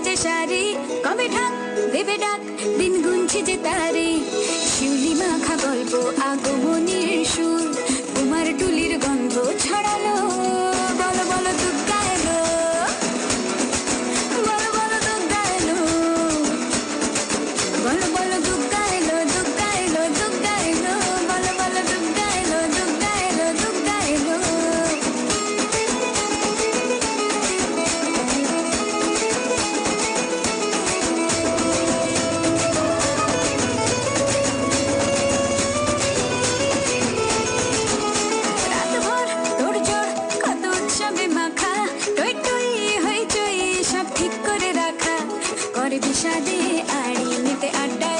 সাজে শাড়ি, কবে ঢাক দেবে ডাক, দিন গুনছে যে তারে। শিউলি মাখা গল্প, আগমনীর সুর, তোমার টুলির গন্ধ ছড়ালো। বলো বলো দুর্গা এলো, বলো বলো দুর্গা এলো, বলো বলো দুর্গা এলো, দুর্গা এলো, দুর্গা এলো, বলো বলো দুর্গা এলো, দুর্গা এলো, দুর্গা এলো। রাতভর তোড়জোড়, কত উৎসবে মাখা, টই টই হইচই সব ঠিক করে রাখা। করে বিষাদে আড়ি নিতে আড্ডা